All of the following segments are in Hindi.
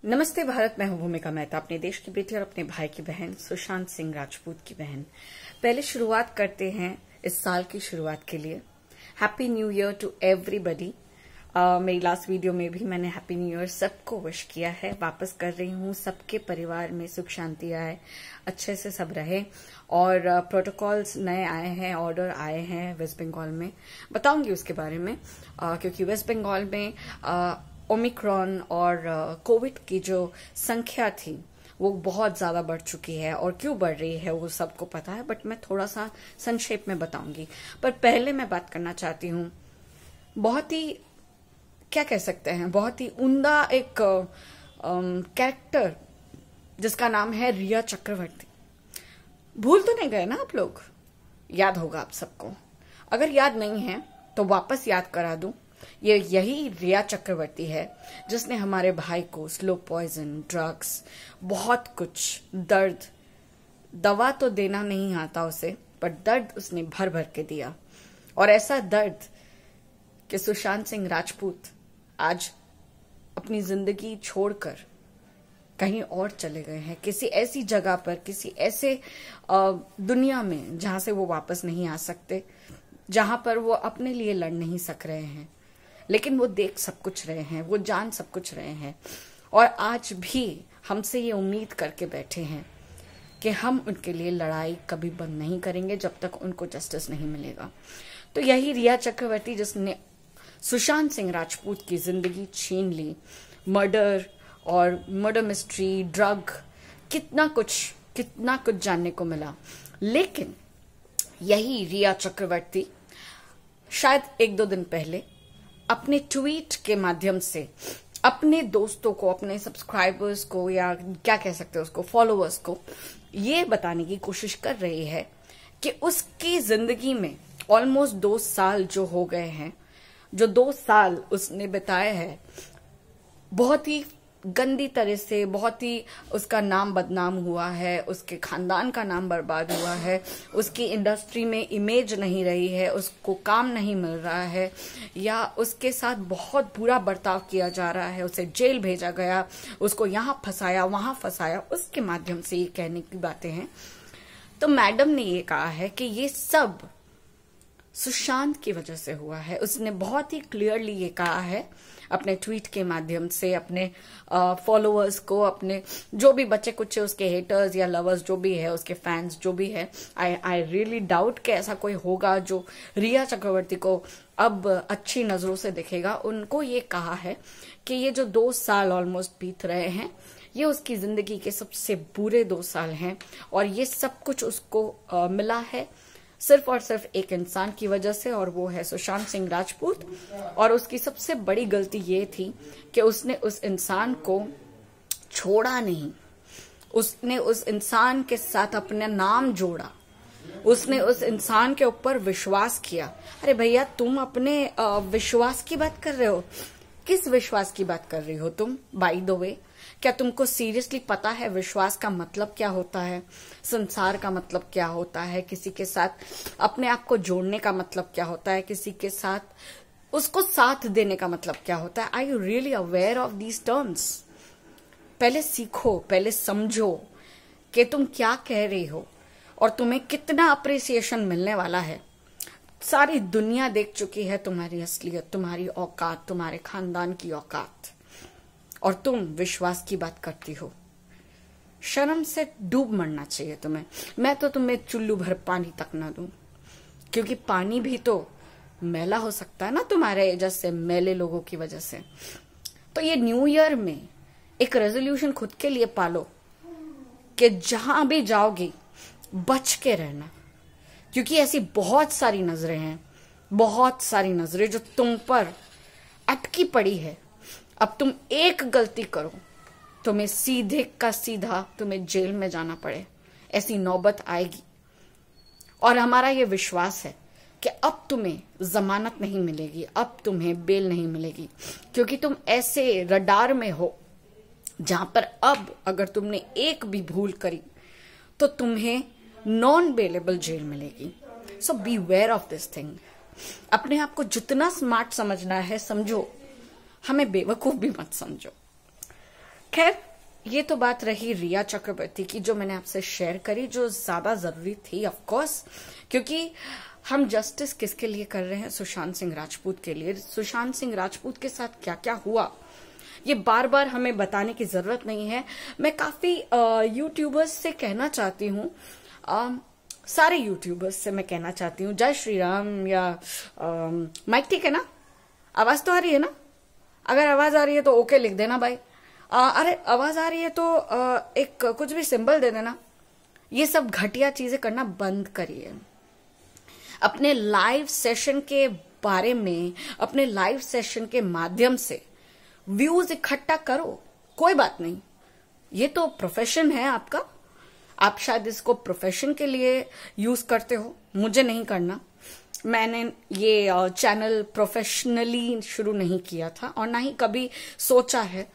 नमस्ते भारत। मैं हूं भूमिका मेहता, अपने देश की बेटी और अपने भाई की बहन सुशांत सिंह राजपूत की बहन। पहले शुरुआत करते हैं इस साल की शुरुआत के लिए। Happy new year to everybody. मेरी लास्ट वीडियो में भी मैंने हैप्पी न्यू ईयर सबको विश किया है। वापस कर रही हूं, सबके परिवार में सुख शांति आए, अच्छे से सब रहे। और प्रोटोकॉल्स नए आए हैं, ऑर्डर आए हैं वेस्ट बंगाल में, बताऊंगी उसके बारे में। क्योंकि वेस्ट बंगाल में ओमिक्रॉन और कोविड की जो संख्या थी वो बहुत ज्यादा बढ़ चुकी है, और क्यों बढ़ रही है वो सबको पता है, बट मैं थोड़ा सा संक्षेप में बताऊंगी। पर पहले मैं बात करना चाहती हूँ, बहुत ही क्या कह सकते हैं, बहुत ही उम्दा एक कैरेक्टर जिसका नाम है रिया चक्रवर्ती। भूल तो नहीं गए ना आप लोग? याद होगा आप सबको। अगर याद नहीं है तो वापस याद करा दूं। ये यही रिया चक्रवर्ती है जिसने हमारे भाई को स्लो पॉइजन, ड्रग्स, बहुत कुछ दर्द, दवा तो देना नहीं आता उसे, पर दर्द उसने भर भर के दिया। और ऐसा दर्द कि सुशांत सिंह राजपूत आज अपनी जिंदगी छोड़कर कहीं और चले गए हैं, किसी ऐसी जगह पर, किसी ऐसे दुनिया में जहां से वो वापस नहीं आ सकते, जहां पर वो अपने लिए लड़ नहीं सक रहे हैं, लेकिन वो देख सब कुछ रहे हैं, वो जान सब कुछ रहे हैं। और आज भी हमसे ये उम्मीद करके बैठे हैं कि हम उनके लिए लड़ाई कभी बंद नहीं करेंगे जब तक उनको जस्टिस नहीं मिलेगा। तो यही रिया चक्रवर्ती जिसने सुशांत सिंह राजपूत की जिंदगी छीन ली, मर्डर और मर्डर मिस्ट्री, ड्रग, कितना कुछ जानने को मिला। लेकिन यही रिया चक्रवर्ती शायद एक दो दिन पहले अपने ट्वीट के माध्यम से अपने दोस्तों को, अपने सब्सक्राइबर्स को, या क्या कह सकते हैं उसको, फॉलोअर्स को ये बताने की कोशिश कर रही है कि उसकी जिंदगी में ऑलमोस्ट 2 साल जो हो गए हैं, जो 2 साल उसने बिताए हैं बहुत ही गंदी तरह से, बहुत ही उसका नाम बदनाम हुआ है, उसके खानदान का नाम बर्बाद हुआ है, उसकी इंडस्ट्री में इमेज नहीं रही है, उसको काम नहीं मिल रहा है, या उसके साथ बहुत बुरा बर्ताव किया जा रहा है, उसे जेल भेजा गया, उसको यहाँ फंसाया वहां फंसाया, उसके माध्यम से ये कहने की बातें हैं। तो मैडम ने ये कहा है कि ये सब सुशांत की वजह से हुआ है। उसने बहुत ही क्लियरली ये कहा है अपने ट्वीट के माध्यम से, अपने फॉलोअर्स को, अपने जो भी बच्चे कुछ उसके हेटर्स या लवर्स जो भी है, उसके फैंस जो भी है, आई रियली डाउट कि ऐसा कोई होगा जो रिया चक्रवर्ती को अब अच्छी नजरों से देखेगा। उनको ये कहा है कि ये जो 2 साल ऑलमोस्ट बीत रहे हैं, ये उसकी जिंदगी के सबसे बुरे 2 साल हैं, और ये सब कुछ उसको मिला है सिर्फ और सिर्फ एक इंसान की वजह से, और वो है सुशांत सिंह राजपूत। और उसकी सबसे बड़ी गलती ये थी कि उसने उस इंसान को छोड़ा नहीं, उसने उस इंसान के साथ अपना नाम जोड़ा, उसने उस इंसान के ऊपर विश्वास किया। अरे भैया, तुम अपने विश्वास की बात कर रहे हो? किस विश्वास की बात कर रही हो तुम? बाय द वे, क्या तुमको सीरियसली पता है विश्वास का मतलब क्या होता है, संसार का मतलब क्या होता है, किसी के साथ अपने आप को जोड़ने का मतलब क्या होता है, किसी के साथ उसको साथ देने का मतलब क्या होता है? Are you really aware of these terms? पहले सीखो, पहले समझो कि तुम क्या कह रही हो और तुम्हें कितना अप्रिसिएशन मिलने वाला है। सारी दुनिया देख चुकी है तुम्हारी असलियत, तुम्हारी औकात, तुम्हारे खानदान की औकात, और तुम विश्वास की बात करती हो। शर्म से डूब मरना चाहिए तुम्हें। मैं तो तुम्हें चुल्लू भर पानी तक ना दूं, क्योंकि पानी भी तो मैला हो सकता है ना तुम्हारे जैसे मैले लोगों की वजह से। तो ये न्यू ईयर में एक रेजोल्यूशन खुद के लिए पालो कि जहां भी जाओगी बच के रहना, क्योंकि ऐसी बहुत सारी नजरें हैं, बहुत सारी नजरें जो तुम पर अटकी पड़ी है। अब तुम एक गलती करो, तुम्हें सीधे का सीधा तुम्हें जेल में जाना पड़े, ऐसी नौबत आएगी। और हमारा ये विश्वास है कि अब तुम्हें जमानत नहीं मिलेगी, अब तुम्हें बेल नहीं मिलेगी, क्योंकि तुम ऐसे रडार में हो जहां पर अब अगर तुमने एक भी भूल करी तो तुम्हें नॉन बेलेबल जेल मिलेगी। So be aware of this thing. अपने आप को जितना स्मार्ट समझना है समझो, हमें बेवकूफ भी मत समझो। खैर, ये तो बात रही रिया चक्रवर्ती की, जो मैंने आपसे शेयर करी, जो ज्यादा जरूरी थी ऑफ कोर्स, क्योंकि हम जस्टिस किसके लिए कर रहे हैं? सुशांत सिंह राजपूत के लिए। सुशांत सिंह राजपूत के साथ क्या क्या हुआ ये बार बार हमें बताने की जरूरत नहीं है। मैं काफी यूट्यूबर्स से कहना चाहती हूँ, सारे यूट्यूबर्स से मैं कहना चाहती हूँ, जय श्री राम। या माइक ठीक है ना? आवाज तो आ रही है ना? अगर आवाज आ रही है तो ओके लिख देना भाई। अरे आवाज आ रही है तो एक कुछ भी सिंबल दे देना। ये सब घटिया चीजें करना बंद करिए। अपने लाइव सेशन के बारे में, अपने लाइव सेशन के माध्यम से व्यूज इकट्ठा करो, कोई बात नहीं, ये तो प्रोफेशन है आपका। आप शायद इसको प्रोफेशन के लिए यूज करते हो, मुझे नहीं करना। मैंने ये चैनल प्रोफेशनली शुरू नहीं किया था और ना ही कभी सोचा है।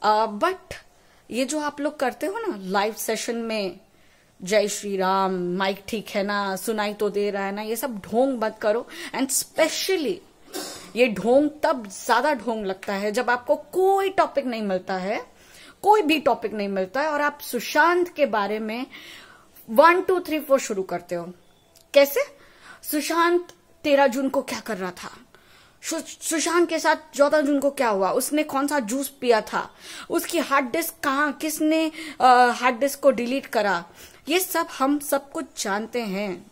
बट ये जो आप लोग करते हो ना लाइव सेशन में, जय श्री राम, माइक ठीक है ना, सुनाई तो दे रहा है ना, ये सब ढोंग मत करो। एंड स्पेशली ये ढोंग तब ज्यादा ढोंग लगता है जब आपको कोई टॉपिक नहीं मिलता है, कोई भी टॉपिक नहीं मिलता है और आप सुशांत के बारे में 1 2 3 4 शुरू करते हो। कैसे? सुशांत 13 जून को क्या कर रहा था, सुशांत के साथ 14 जून को क्या हुआ, उसने कौन सा जूस पिया था, उसकी हार्ड डिस्क कहाँ, किसने हार्ड डिस्क को डिलीट करा, ये सब हम सब कुछ जानते हैं।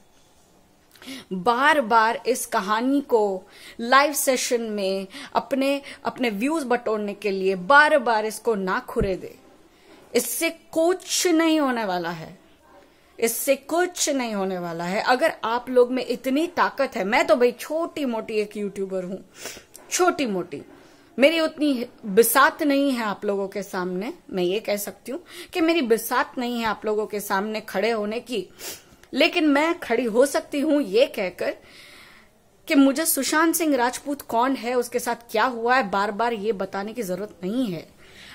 बार बार इस कहानी को लाइव सेशन में अपने व्यूज बटोरने के लिए बार बार इसको ना खुरे दे। इससे कुछ नहीं होने वाला है, इससे कुछ नहीं होने वाला है। अगर आप लोग में इतनी ताकत है, मैं तो भाई छोटी मोटी एक यूट्यूबर हूं, छोटी मोटी, मेरी उतनी बिसात नहीं है आप लोगों के सामने। मैं ये कह सकती हूं कि मेरी बिसात नहीं है आप लोगों के सामने खड़े होने की, लेकिन मैं खड़ी हो सकती हूं ये कहकर कि मुझे सुशांत सिंह राजपूत कौन है, उसके साथ क्या हुआ है, बार बार ये बताने की जरूरत नहीं है।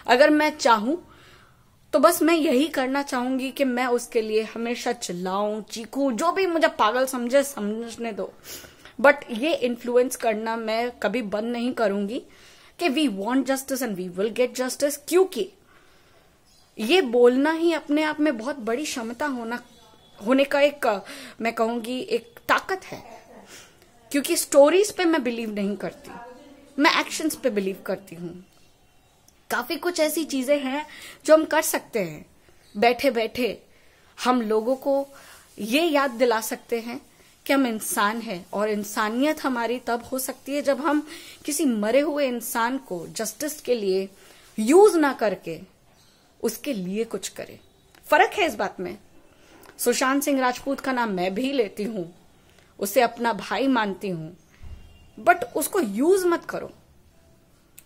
अगर मैं चाहूं तो बस मैं यही करना चाहूंगी कि मैं उसके लिए हमेशा चिल्लाऊं, चीखूं, जो भी मुझे पागल समझे समझने दो। बट ये इन्फ्लुएंस करना मैं कभी बंद नहीं करूंगी कि we want justice and we will get justice, क्योंकि ये बोलना ही अपने आप में बहुत बड़ी क्षमता होने का एक, मैं कहूंगी, एक ताकत है। क्योंकि स्टोरीज पे मैं बिलीव नहीं करती, मैं एक्शंस पे बिलीव करती हूं। काफी कुछ ऐसी चीजें हैं जो हम कर सकते हैं। बैठे बैठे हम लोगों को ये याद दिला सकते हैं कि हम इंसान हैं, और इंसानियत हमारी तब हो सकती है जब हम किसी मरे हुए इंसान को जस्टिस के लिए यूज ना करके उसके लिए कुछ करें। फर्क है इस बात में। सुशांत सिंह राजपूत का नाम मैं भी लेती हूं, उसे अपना भाई मानती हूं, बट उसको यूज मत करो,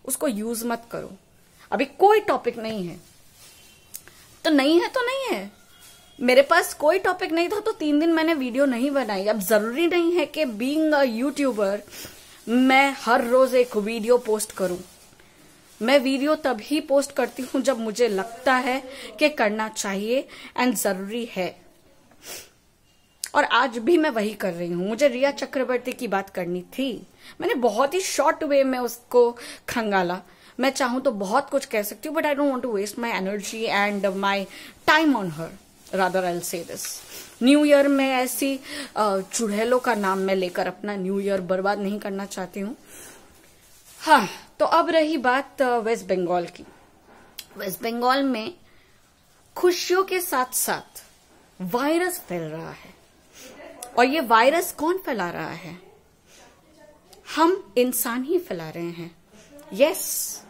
उसको यूज मत करो। अभी कोई टॉपिक नहीं है तो नहीं है, तो नहीं है। मेरे पास कोई टॉपिक नहीं था तो 3 दिन मैंने वीडियो नहीं बनाई। अब जरूरी नहीं है कि बीइंग अ यूट्यूबर मैं हर रोज एक वीडियो पोस्ट करूं। मैं वीडियो तभी पोस्ट करती हूं जब मुझे लगता है कि करना चाहिए एंड जरूरी है, और आज भी मैं वही कर रही हूं। मुझे रिया चक्रवर्ती की बात करनी थी, मैंने बहुत ही शॉर्ट वे में उसको खंगाला। मैं चाहूं तो बहुत कुछ कह सकती हूँ, but I don't want to waste my energy and my time on her, rather I will say this. New year में ऐसी चुड़ैलों का नाम मैं लेकर अपना न्यू ईयर बर्बाद नहीं करना चाहती हूँ। हाँ, तो अब रही बात वेस्ट बंगाल की। वेस्ट बंगाल में खुशियों के साथ साथ वायरस फैल रहा है, और ये वायरस कौन फैला रहा है? हम इंसान ही फैला रहे हैं। यस,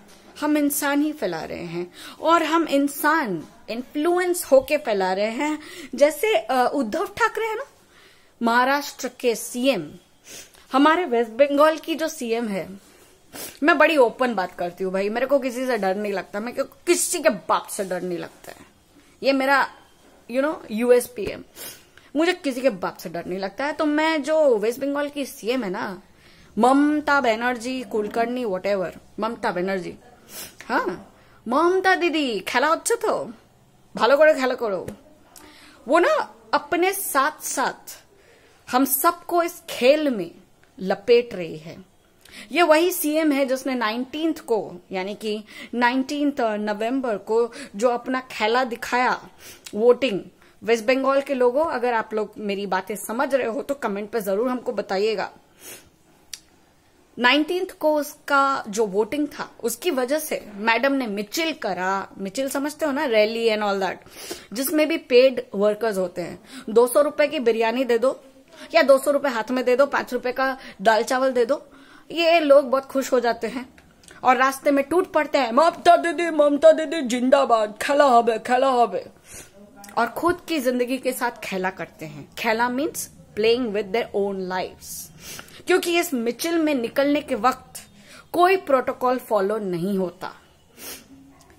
हम इंसान ही फैला रहे हैं, और हम इंसान इन्फ्लुएंस होके फैला रहे हैं। जैसे उद्धव ठाकरे है ना, महाराष्ट्र के सीएम, हमारे वेस्ट बंगाल की जो सीएम है, मैं बड़ी ओपन बात करती हूँ भाई, मेरे को किसी से डर नहीं लगता, मैं किसी के बाप से डर नहीं लगता है। ये मेरा यूएसपी है, मुझे किसी के बाप से डर नहीं लगता है। तो मैं जो वेस्ट बंगाल की सीएम है ना, ममता बनर्जी कुलकर्णी व्हाटएवर, ममता बनर्जी, हाँ ममता दीदी खेला হচ্ছে तो ভালো করে খেলা करो। वो ना अपने साथ साथ हम सबको इस खेल में लपेट रही है। ये वही सीएम है जिसने 19 को यानी कि 19 नवंबर को जो अपना खेला दिखाया वोटिंग। वेस्ट बंगाल के लोगों, अगर आप लोग मेरी बातें समझ रहे हो तो कमेंट पे जरूर हमको बताइएगा। 19 को उसका जो वोटिंग था उसकी वजह से मैडम ने मिचिल करा। मिचिल समझते हो ना, रैली एंड ऑल दैट, जिसमें भी पेड वर्कर्स होते हैं। 200 रुपए की बिरयानी दे दो या 200 रुपए हाथ में दे दो, 5 रुपए का दाल चावल दे दो, ये लोग बहुत खुश हो जाते हैं और रास्ते में टूट पड़ते हैं, ममता दीदी जिंदाबाद, खेला हबे खेला हबे, और खुद की जिंदगी के साथ खेला करते हैं। खेला means playing with their own lives. क्योंकि इस मिचिल में निकलने के वक्त कोई प्रोटोकॉल फॉलो नहीं होता।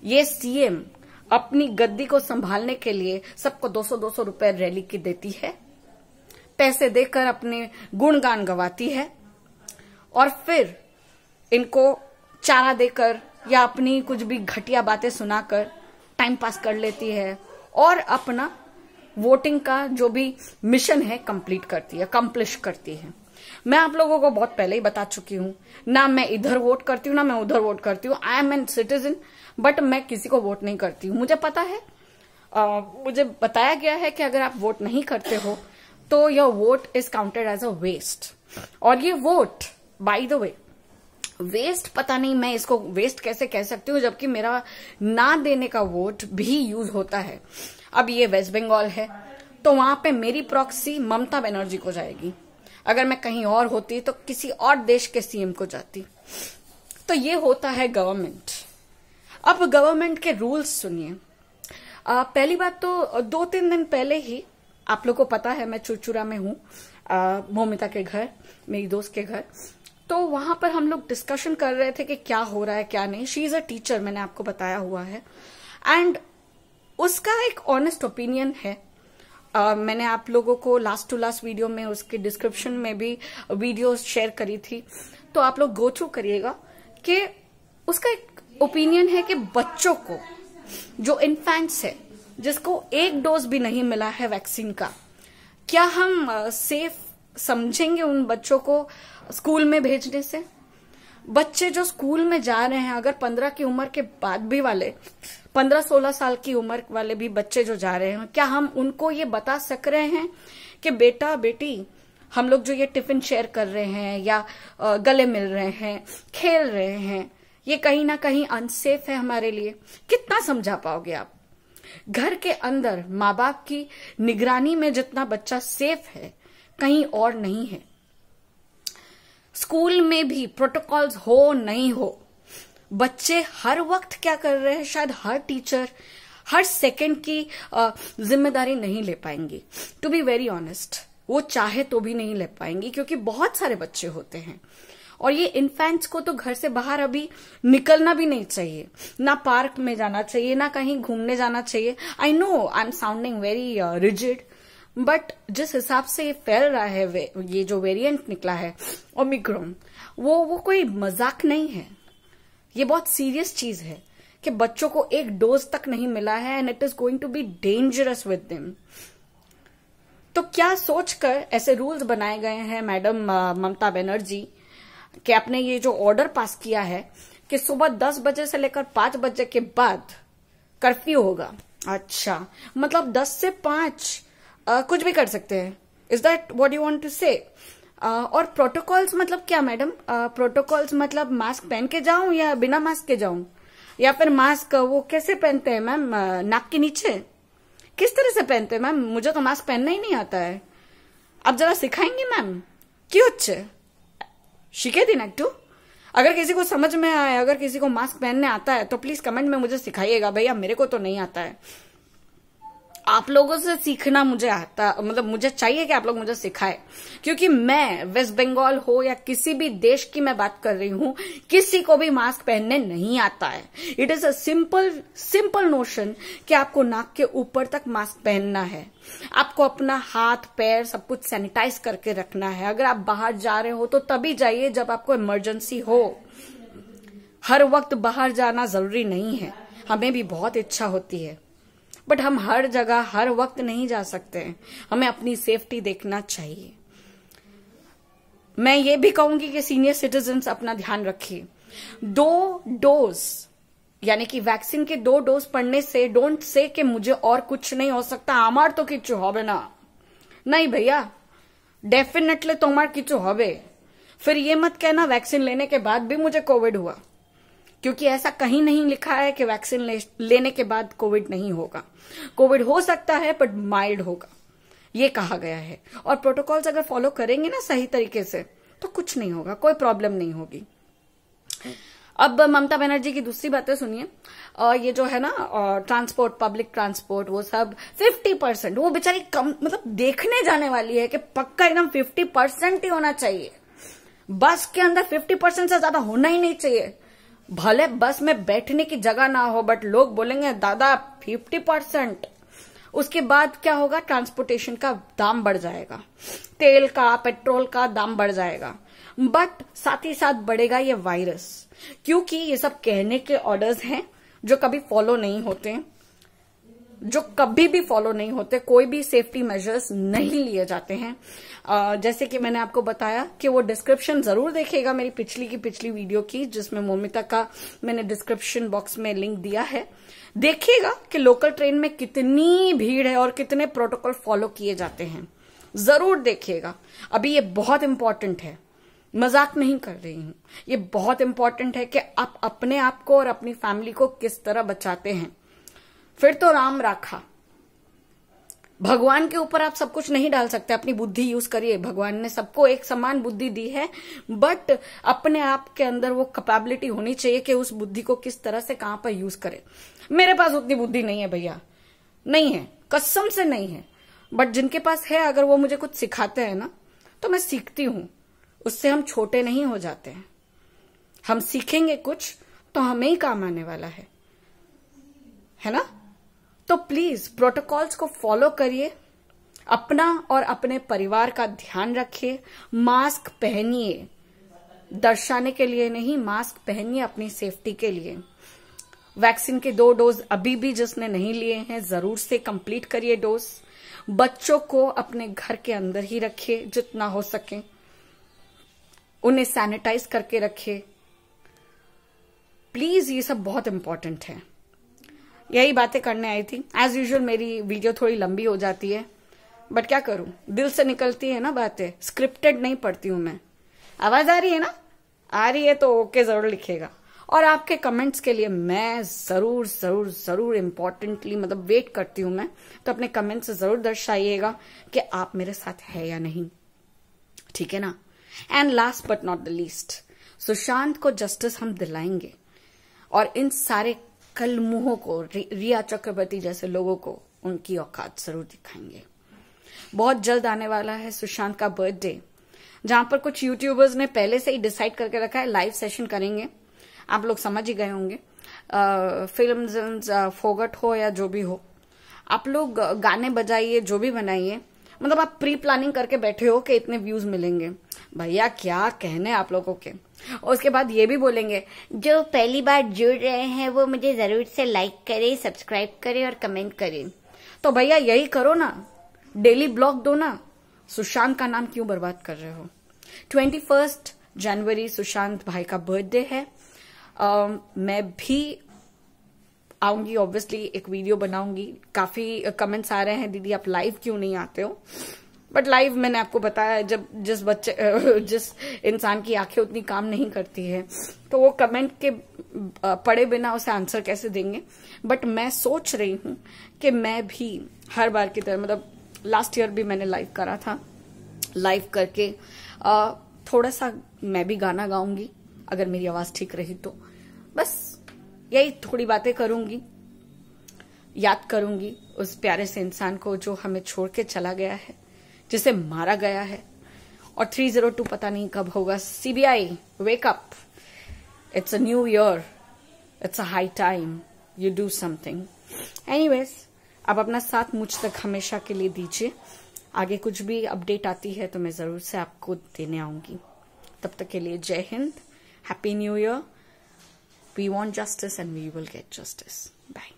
ये सीएम अपनी गद्दी को संभालने के लिए सबको 200-200 रुपए रैली की देती है, पैसे देकर अपने गुणगान गवाती है और फिर इनको चारा देकर या अपनी कुछ भी घटिया बातें सुनाकर टाइम पास कर लेती है और अपना वोटिंग का जो भी मिशन है कंप्लीट करती है, कंप्लिश करती है। मैं आप लोगों को बहुत पहले ही बता चुकी हूं, ना मैं इधर वोट करती हूं ना मैं उधर वोट करती हूं। I am an citizen, but मैं किसी को वोट नहीं करती हूं। मुझे पता है, मुझे बताया गया है कि अगर आप वोट नहीं करते हो तो your vote is counted as a waste. और ये vote by the way waste, पता नहीं मैं इसको वेस्ट कैसे कह सकती हूँ जबकि मेरा ना देने का वोट भी यूज होता है। अब ये वेस्ट बंगाल है तो वहां पे मेरी प्रॉक्सी ममता बनर्जी को जाएगी, अगर मैं कहीं और होती तो किसी और देश के सीएम को जाती। तो ये होता है गवर्नमेंट। अब गवर्नमेंट के रूल्स सुनिए। पहली बात तो 2-3 दिन पहले ही आप लोग को पता है मैं चुरचुरा में हूं, मोमिता के घर, मेरी दोस्त के घर। तो वहां पर हम लोग डिस्कशन कर रहे थे कि क्या हो रहा है क्या नहीं। शी इज अ टीचर, मैंने आपको बताया हुआ है, एंड उसका एक ऑनेस्ट ओपिनियन है। मैंने आप लोगों को लास्ट टू लास्ट वीडियो में उसके डिस्क्रिप्शन में भी वीडियो शेयर करी थी, तो आप लोग गो थ्रू करिएगा कि उसका एक ओपिनियन है कि बच्चों को, जो इन्फेंट्स है जिसको एक डोज भी नहीं मिला है वैक्सीन का, क्या हम सेफ समझेंगे उन बच्चों को स्कूल में भेजने से? बच्चे जो स्कूल में जा रहे हैं, अगर 15 की उम्र के बाद भी वाले 15-16 साल की उम्र वाले भी बच्चे जो जा रहे हैं, क्या हम उनको ये बता सक रहे हैं कि बेटा बेटी हम लोग जो ये टिफिन शेयर कर रहे हैं या गले मिल रहे हैं, खेल रहे हैं, ये कहीं ना कहीं अनसेफ है हमारे लिए? कितना समझा पाओगे आप? घर के अंदर माँ बाप की निगरानी में जितना बच्चा सेफ है कहीं और नहीं है। स्कूल में भी प्रोटोकॉल्स हो नहीं हो, बच्चे हर वक्त क्या कर रहे हैं, शायद हर टीचर हर सेकंड की जिम्मेदारी नहीं ले पाएंगी। टू बी वेरी ऑनेस्ट, वो चाहे तो भी नहीं ले पाएंगी क्योंकि बहुत सारे बच्चे होते हैं और ये इन्फेंट्स को तो घर से बाहर अभी निकलना भी नहीं चाहिए, ना पार्क में जाना चाहिए, ना कहीं घूमने जाना चाहिए। I know I am sounding very rigid, but जिस हिसाब से ये फैल रहा है, ये जो वेरिएंट निकला है ओमिक्रॉन, वो कोई मजाक नहीं है। ये बहुत सीरियस चीज है कि बच्चों को एक डोज तक नहीं मिला है and it is going to be dangerous with them. तो क्या सोचकर ऐसे रूल्स बनाए गए हैं मैडम ममता बनर्जी कि आपने ये जो ऑर्डर पास किया है कि सुबह 10 बजे से लेकर 5 बजे के बाद कर्फ्यू होगा? अच्छा, मतलब 10 से 5 कुछ भी कर सकते हैं? Is that what you want to say? और प्रोटोकॉल्स मतलब क्या मैडम? प्रोटोकॉल्स मतलब मास्क पहन के जाऊं या बिना मास्क के जाऊं, या फिर मास्क वो कैसे पहनते हैं मैम, नाक के नीचे किस तरह से पहनते हैं मैम? मुझे तो मास्क पहनना ही नहीं आता है, आप जरा सिखाएंगी मैम? क्यों शिखे दिन एक्टू। अगर किसी को समझ में आए, अगर किसी को मास्क पहनने आता है तो प्लीज कमेंट में मुझे सिखाइएगा भैया, मेरे को तो नहीं आता है। आप लोगों से सीखना मुझे आता, मतलब मुझे चाहिए कि आप लोग मुझे सिखाए, क्योंकि मैं वेस्ट बंगाल हो या किसी भी देश की मैं बात कर रही हूं, किसी को भी मास्क पहनने नहीं आता है। It is a simple notion कि आपको नाक के ऊपर तक मास्क पहनना है, आपको अपना हाथ पैर सब कुछ सैनिटाइज करके रखना है। अगर आप बाहर जा रहे हो तो तभी जाइए जब आपको इमरजेंसी हो। हर वक्त बाहर जाना जरूरी नहीं है, हमें भी बहुत इच्छा होती है, बट हम हर जगह हर वक्त नहीं जा सकते हैं, हमें अपनी सेफ्टी देखना चाहिए। मैं ये भी कहूंगी कि सीनियर सिटीजन्स अपना ध्यान रखिए। 2 डोज यानी कि वैक्सीन के 2 डोज पड़ने से डोंट से कि मुझे और कुछ नहीं हो सकता, आमार तो किच्छु होबे ना। नहीं भैया, डेफिनेटली तुम्हार किच्छु होबे। फिर ये मत कहना वैक्सीन लेने के बाद भी मुझे कोविड हुआ, क्योंकि ऐसा कहीं नहीं लिखा है कि वैक्सीन लेने के बाद कोविड नहीं होगा। कोविड हो सकता है बट माइल्ड होगा, ये कहा गया है। और प्रोटोकॉल्स अगर फॉलो करेंगे ना सही तरीके से तो कुछ नहीं होगा, कोई प्रॉब्लम नहीं होगी। अब ममता बनर्जी की दूसरी बातें सुनिए। ये जो है ना ट्रांसपोर्ट, पब्लिक ट्रांसपोर्ट, वो सब 50%, वो बेचारी कम मतलब देखने जाने वाली है कि पक्का एकदम 50% ही होना चाहिए। बस के अंदर 50% से ज्यादा होना ही नहीं चाहिए। भले बस में बैठने की जगह ना हो बट लोग बोलेंगे दादा 50%। उसके बाद क्या होगा, ट्रांसपोर्टेशन का दाम बढ़ जाएगा, तेल का, पेट्रोल का दाम बढ़ जाएगा, बट साथ ही साथ बढ़ेगा ये वायरस, क्योंकि ये सब कहने के ऑर्डर्स हैं जो कभी फॉलो नहीं होते, जो कभी भी फॉलो नहीं होते, कोई भी सेफ्टी मेजर्स नहीं लिए जाते हैं। जैसे कि मैंने आपको बताया कि वो डिस्क्रिप्शन जरूर देखिएगा मेरी पिछली वीडियो की, जिसमें मोमिता का मैंने डिस्क्रिप्शन बॉक्स में लिंक दिया है। देखिएगा कि लोकल ट्रेन में कितनी भीड़ है और कितने प्रोटोकॉल फॉलो किए जाते हैं, जरूर देखिएगा। अभी ये बहुत इंपॉर्टेंट है, मजाक नहीं कर रही हूं, ये बहुत इंपॉर्टेंट है कि आप अपने आप को और अपनी फैमिली को किस तरह बचाते हैं। फिर तो राम राखा, भगवान के ऊपर आप सब कुछ नहीं डाल सकते, अपनी बुद्धि यूज करिए। भगवान ने सबको एक समान बुद्धि दी है, बट अपने आप के अंदर वो कैपेबिलिटी होनी चाहिए कि उस बुद्धि को किस तरह से कहां पर यूज करें। मेरे पास उतनी बुद्धि नहीं है भैया, नहीं है, कसम से नहीं है। बट जिनके पास है, अगर वो मुझे कुछ सिखाते हैं ना तो मैं सीखती हूं, उससे हम छोटे नहीं हो जाते हैं। हम सीखेंगे कुछ तो हमें ही काम आने वाला है ना। तो प्लीज प्रोटोकॉल्स को फॉलो करिए, अपना और अपने परिवार का ध्यान रखिए, मास्क पहनिए, दर्शाने के लिए नहीं, मास्क पहनिए अपनी सेफ्टी के लिए। वैक्सीन के 2 डोज अभी भी जिसने नहीं लिए हैं जरूर से कंप्लीट करिए डोज। बच्चों को अपने घर के अंदर ही रखिए जितना हो सके, उन्हें सैनिटाइज करके रखिए प्लीज, ये सब बहुत इंपॉर्टेंट है। यही बातें करने आई थी। एज यूजुअल मेरी वीडियो थोड़ी लंबी हो जाती है, बट क्या करूं, दिल से निकलती है ना बातें, स्क्रिप्टेड नहीं पढ़ती हूं मैं। आवाज आ रही है ना, आ रही है तो ओके जरूर लिखिएगा। और आपके कमेंट्स के लिए मैं जरूर जरूर जरूर इंपॉर्टेंटली मतलब वेट करती हूं मैं, तो अपने कमेंट्स जरूर दर्शाइएगा कि आप मेरे साथ है या नहीं, ठीक है ना। And last but not the least, Sushant को जस्टिस हम दिलाएंगे और इन सारे कल मुंहों को, रिया चक्रवर्ती जैसे लोगों को उनकी औकात जरूर दिखाएंगे। बहुत जल्द आने वाला है सुशांत का बर्थडे, जहां पर कुछ यूट्यूबर्स ने पहले से ही डिसाइड करके रखा है लाइव सेशन करेंगे। आप लोग समझ ही गए होंगे, फिल्म फोगट हो या जो भी हो, आप लोग गाने बजाइए, जो भी बनाइए, मतलब आप प्री प्लानिंग करके बैठे हो कि इतने व्यूज मिलेंगे। भैया क्या कहने आप लोगों के। और उसके बाद ये भी बोलेंगे जो पहली बार जुड़ रहे हैं वो मुझे जरूर से लाइक करे, सब्सक्राइब करे और कमेंट करे। तो भैया यही करो ना, डेली ब्लॉग दो ना, सुशांत का नाम क्यों बर्बाद कर रहे हो। 21 जनवरी सुशांत भाई का बर्थडे है। मैं भी आऊंगी, ऑब्वियसली एक वीडियो बनाऊंगी। काफी कमेंट्स आ रहे हैं दीदी आप लाइव क्यों नहीं आते हो, बट लाइव मैंने आपको बताया जब जिस इंसान की आंखें उतनी काम नहीं करती है तो वो कमेंट के पढ़े बिना उसे आंसर कैसे देंगे। बट मैं सोच रही हूं कि मैं भी हर बार की तरह, मतलब लास्ट ईयर भी मैंने लाइव करा था, लाइव करके थोड़ा सा मैं भी गाना गाऊंगी अगर मेरी आवाज ठीक रही तो। बस यही थोड़ी बातें करूंगी, याद करूंगी उस प्यारे से इंसान को जो हमें छोड़ के चला गया है, जिसे मारा गया है। और 302 पता नहीं कब होगा। CBI wake up, it's a new year, it's a high time you do something. Anyways, अब अपना साथ मुझ तक हमेशा के लिए दीजिए। आगे कुछ भी अपडेट आती है तो मैं जरूर से आपको देने आऊंगी। तब तक के लिए जय हिंद, happy new year. We want justice and we will get justice. Bye.